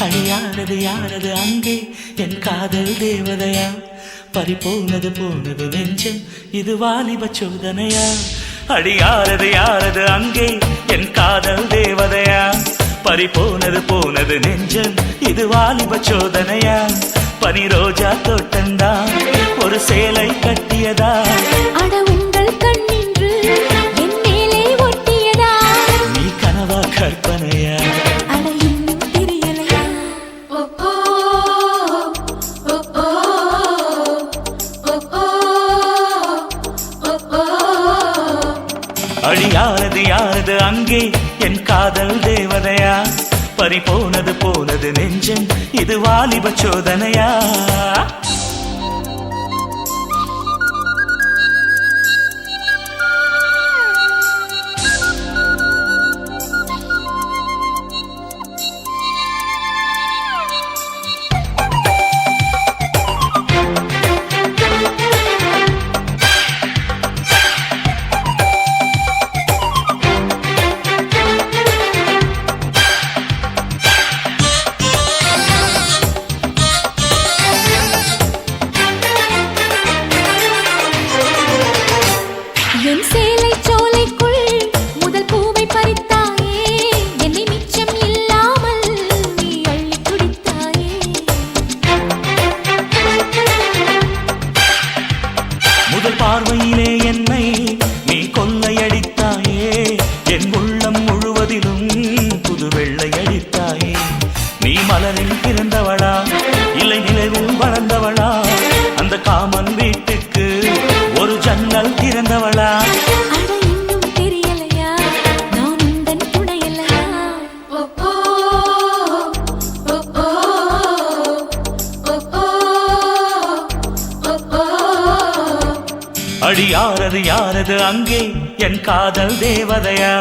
அடியாரது யாரது அங்கே என் காதல் தேவதையா பறிபோனது போனது நெஞ்சம் இது வாலிப சோதனையா அடியாரது யாரது அங்கே என் காதல் தேவதையா பறிபோனது போனது நெஞ்சம் இது வாலிப சோதனையா பனி ரோஜா தோட்டந்தா ஒரு சேலை கட்டியதா அட உங்கள் கண்ணின்று என் மேலே ஒட்டியதா நீ கனவா கற்பனையா அட இன்னும் தெரியலையா அடியாரது யாரது அங்கே என் காதல் தேவதையா பறிபோனது போனது நெஞ்சம் இது வாலிப சோதனையா என் சேலை சோலைக்குள் முதல் பூவை பறித்தாயே என்னை மிச்சம் இல்லாமல் நீ அள்ளி குடித்தாயே முதல் பார்வையிலே என்னை நீ கொள்ளையடித்தாயே என் உள்ளம் முழுவதிலும் புது வெள்ளையடித்தாயே நீ மலரில் பிறந்தவளா இல்லை நிலவில் வளர்ந்தவளா அந்த காமன் வீட்டுக்கு ஒரு ஜன்னல் திறந்தவளா அட இன்னும் தெரியலையா நான் உந்தன் துணையலையா அடியாரது யாரது அங்கே என் காதல் தேவதையா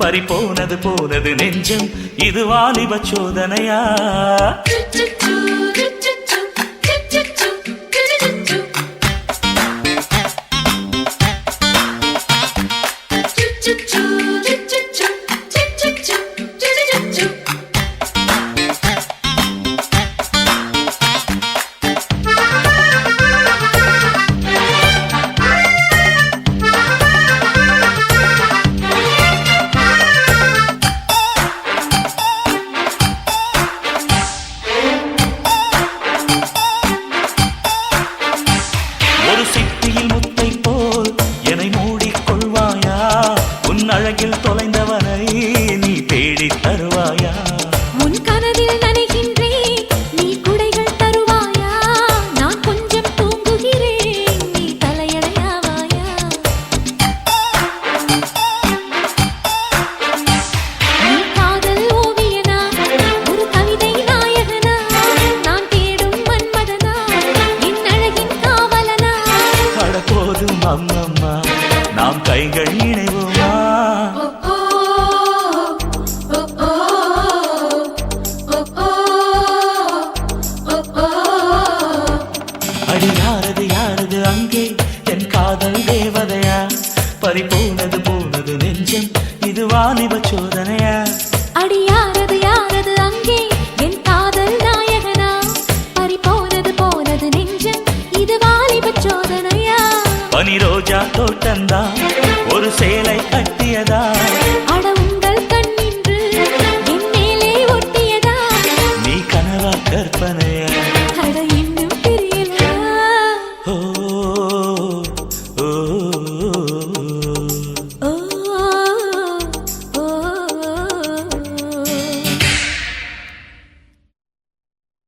பறிபோனது போனது நெஞ்சம் இது வாலிப சோதனையா ஒரு சிப்பியில் முத்தை போல் என்னை மூடிக்கொள்வாயா உன் அழகில் தொலைந்தவனை நீ தேடி தருவாயா உன் கனவில் நனைகின்றேன் நீ குடைகள் தருவாயா நான் கொஞ்சம் தூங்குகிறேன் நீ தலையணையாவாயா நீ காதல் ஓவியனா ஒரு கவிதை நாயகனா நான் தேடும் மன்மதனா என் அழகின் காவலனா அட போதும் அம்மம்மா நாம் கைகள் இணைவோமா அடியாரது யாரது அங்கே என் காதல் தேவதையா பறிபோனது போனது நெஞ்சம் இது வாலிப சோதனையா அடியாரது யாரது அங்கே என் காதல் நாயகனா பறிபோனது போனது நெஞ்சம் இது வாலிப சோதனையா பனி ரோஜா தோட்டந்தா ஒரு சேலை கட்டியதா அட உங்கள் கண்ணின்று என் மேலே ஒட்டியதா நீ கனவா கற்பனையா